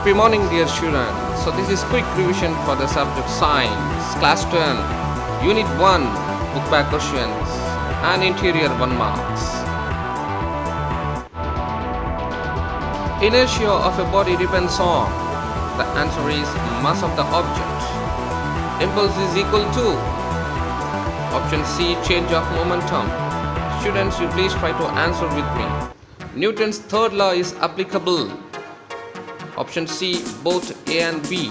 Happy morning, dear students. So this is quick revision for the subject science, class 10, unit 1, book back questions and interior 1 marks. Inertia of a body depends on, the answer is mass of the object. Impulse is equal to, option C, change of momentum. Students, you please try to answer with me. Newton's third law is applicable. Option C, both A and B.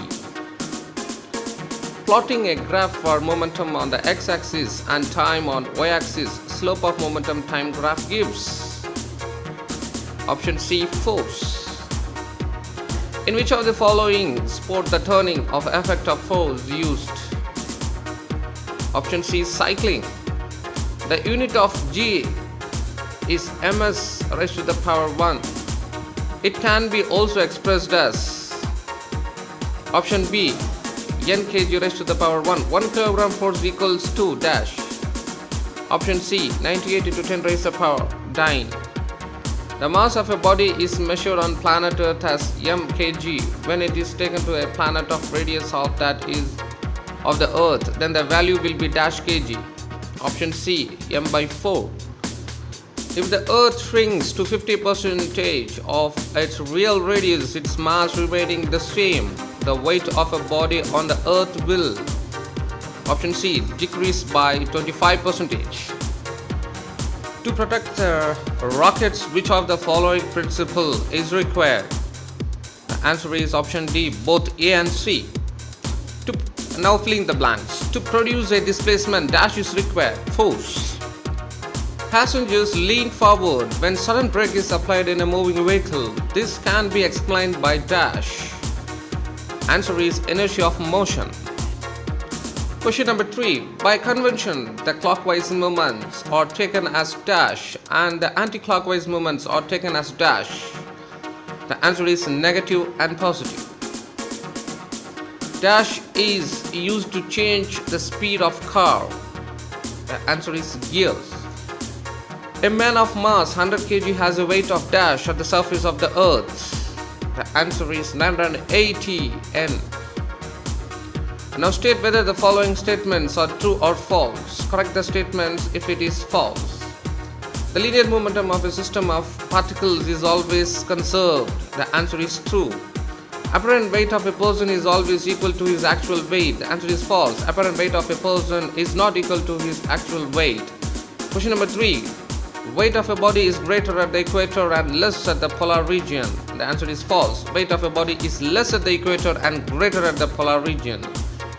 Plotting a graph for momentum on the x-axis and time on y-axis, slope of momentum time graph gives. Option C, force. In which of the following sport the turning of effect of force used? Option C, cycling. The unit of G is ms raised to the power 1. It can be also expressed as, option B, n kg raised to the power 1. 1 kilogram force equals to dash. Option C, 98 into 10 raised to the power 9. The mass of a body is measured on planet Earth as m kg. When it is taken to a planet of radius of that is of the Earth, then the value will be dash kg. Option C, m by 4. If the Earth shrinks to 50% of its real radius, its mass remaining the same, the weight of a body on the Earth will, option C, decrease by 25%. To protect rockets, which of the following principle is required? The answer is option D, both A and C. Now fill in the blanks. To produce a displacement, dash is required, force. Passengers lean forward when sudden brake is applied in a moving vehicle. This can be explained by dash. Answer is inertia of motion. Question number 3. By convention, the clockwise movements are taken as dash and the anti-clockwise movements are taken as dash. The answer is negative and positive. Dash is used to change the speed of car. The answer is gears. A man of mass 100 kg has a weight of dash at the surface of the earth. The answer is 980 n. Now state whether the following statements are true or false. Correct the statements if it is false. The linear momentum of a system of particles is always conserved. The answer is true. Apparent weight of a person is always equal to his actual weight. The answer is false. Apparent weight of a person is not equal to his actual weight. Question number 3. Weight of a body is greater at the equator and less at the polar region. The answer is false. Weight of a body is less at the equator and greater at the polar region.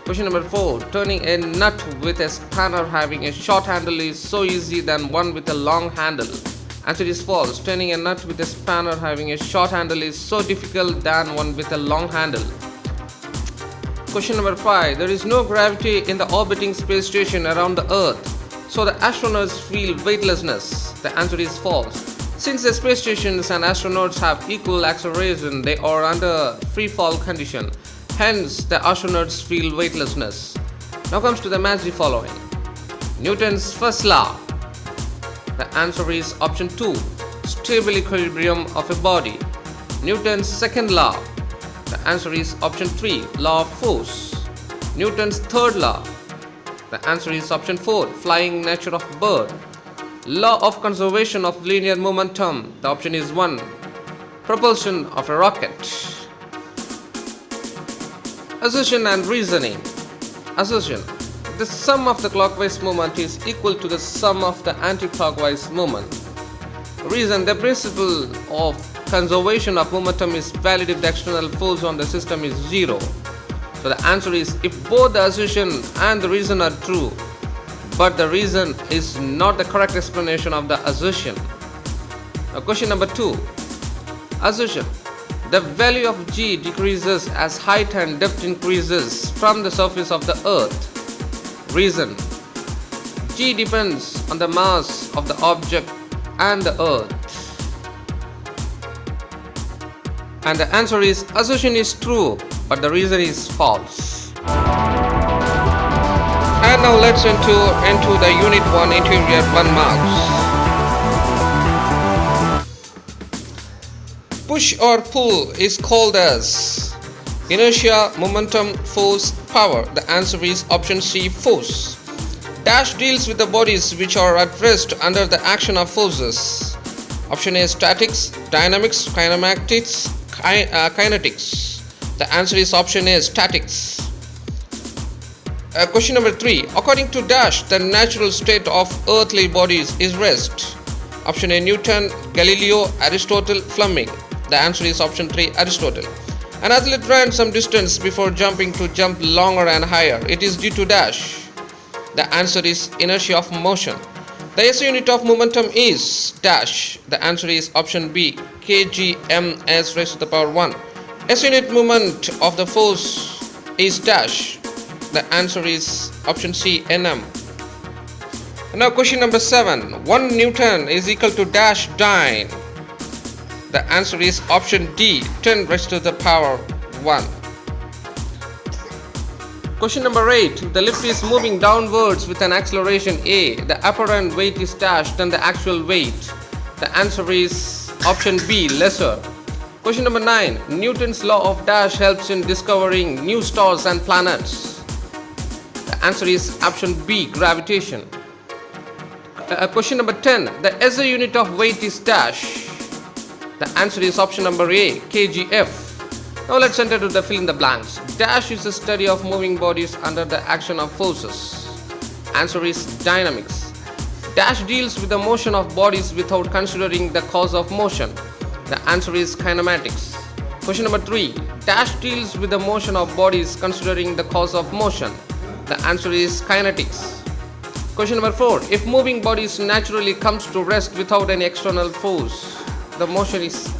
Question number 4. Turning a nut with a spanner having a short handle is so easy than one with a long handle. Answer is false. Turning a nut with a spanner having a short handle is so difficult than one with a long handle. Question number 5. There is no gravity in the orbiting space station around the Earth, so the astronauts feel weightlessness. The answer is false. Since the space stations and astronauts have equal acceleration, they are under free fall condition. Hence, the astronauts feel weightlessness. Now comes to the match the following. Newton's first law. The answer is option 2, stable equilibrium of a body. Newton's second law. The answer is option 3, law of force. Newton's third law. The answer is option 4, flying nature of bird. Law of conservation of linear momentum. The option is 1, propulsion of a rocket. Assertion and reasoning. Assertion. The sum of the clockwise movement is equal to the sum of the anti-clockwise movement. Reason. The principle of conservation of momentum is valid if the external force on the system is 0. So the answer is if both the assertion and the reason are true, but the reason is not the correct explanation of the assertion. Now question number 2. Assertion. The value of G decreases as height and depth increases from the surface of the Earth. Reason. G depends on the mass of the object and the Earth. And the answer is assertion is true, but the reason is false. And now let's enter into the unit 1 interior 1 marks. Push or pull is called as Inertia, momentum, force, power. The answer is option C, force. Dash deals with the bodies which are at rest under the action of forces. Option A, statics, dynamics, kinematics, kinetics. The answer is option A, statics. Question number 3. According to Dash, the natural state of earthly bodies is rest. Option A, Newton, Galileo, Aristotle, Fleming. The answer is option 3, Aristotle. An athlete ran some distance before jumping to jump longer and higher. It is due to Dash. The answer is inertia of motion. The SI unit of momentum is Dash. The answer is option B, kgms raised to the power 1. SI unit moment of the force is Dash. The answer is option C, Nm. Now question number 7. 1 Newton is equal to Dash dyne. The answer is option D, 10 raised to the power 1. Question number 8. The lift is moving downwards with an acceleration A. The apparent weight is dash than the actual weight. The answer is option B, lesser. Question number 9. Newton's law of dash helps in discovering new stars and planets. The answer is option B, gravitation. Question number 10. The SI unit of weight is dash. The answer is option number A, kgf. Now let's enter to the fill in the blanks. Dash is the study of moving bodies under the action of forces. Answer is dynamics. Dash deals with the motion of bodies without considering the cause of motion. The answer is kinematics. Question number 3. Dash deals with the motion of bodies considering the cause of motion. The answer is kinetics. Question number 4. If moving bodies naturally comes to rest without any external force, the motion is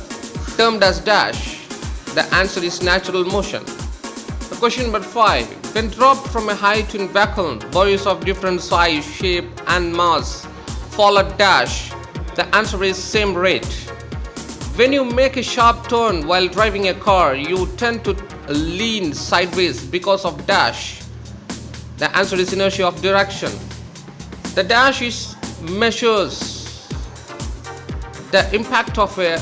termed as dash. The answer is natural motion. Question number 5. When dropped from a height in vacuum, bodies of different size, shape and mass fall at dash. The answer is same rate. When you make a sharp turn while driving a car, you tend to lean sideways because of dash. The answer is inertia of direction. The dash measures the impact of a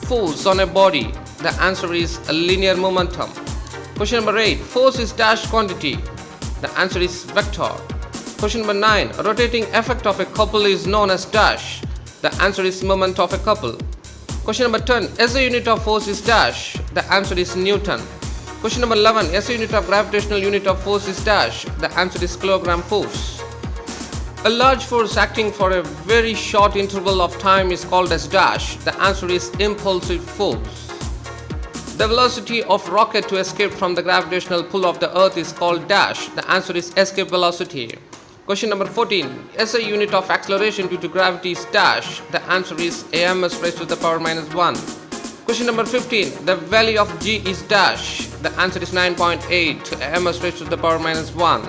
force on a body. The answer is a linear momentum. Question number 8. Force is dash quantity. The answer is vector. Question number 9. A rotating effect of a couple is known as dash. The answer is moment of a couple. Question number 10. SI unit of force is dash. The answer is Newton. Question number 11. SI unit of gravitational unit of force is dash. The answer is kilogram force. A large force acting for a very short interval of time is called as dash. The answer is impulsive force. The velocity of rocket to escape from the gravitational pull of the earth is called dash. The answer is escape velocity. Question number 14. SI unit of acceleration due to gravity is dash. The answer is ams raised to the power minus 1. Question number 15. The value of g is dash. The answer is 9.8 ams raised to the power minus 1.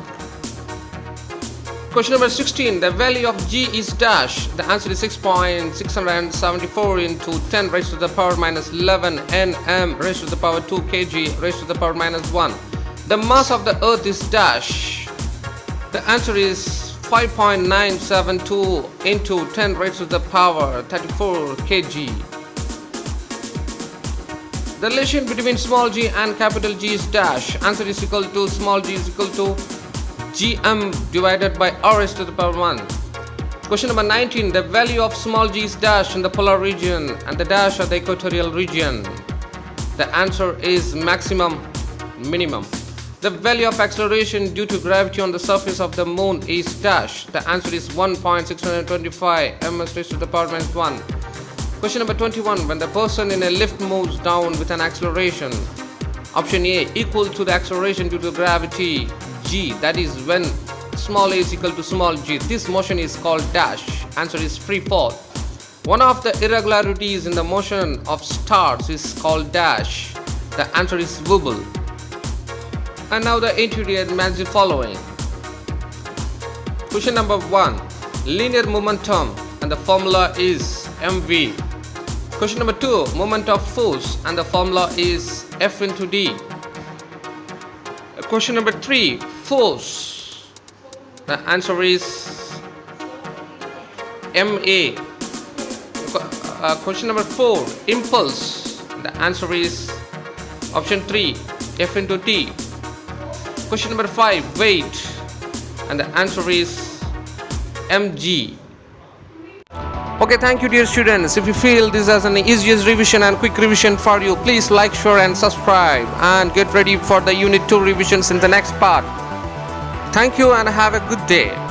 Question number 16. The value of g is dash. The answer is 6.674 into 10 raised to the power minus 11 nm raised to the power 2 kg raised to the power minus 1. The mass of the earth is dash. The answer is 5.972 into 10 raised to the power 34 kg. The relation between small g and capital G is dash. Answer is equal to small g is equal to gm divided by r raised to the power 1. Question number 19. The value of small g is dash in the polar region and the dash at the equatorial region. The answer is maximum, minimum. The value of acceleration due to gravity on the surface of the moon is dash. The answer is 1.625 ms raised to the power minus 1. Question number 21. When the person in a lift moves down with an acceleration, option A, equal to the acceleration due to gravity g, that is when small a is equal to small g, this motion is called dash. Answer is free fall. One of the irregularities in the motion of stars is called dash. The answer is wobble. And now the intermediate match the following. Question number 1. Linear momentum and the formula is mv. Question number 2. Moment of force and the formula is F into D. Question number 3. Force. The answer is MA. Question number 4. Impulse. The answer is option 3. F into T. Question number 5, weight. And the answer is mg. Okay, thank you dear students. If you feel this as an easiest revision and quick revision for you, please like, share and subscribe and get ready for the unit 2 revisions in the next part. Thank you and have a good day.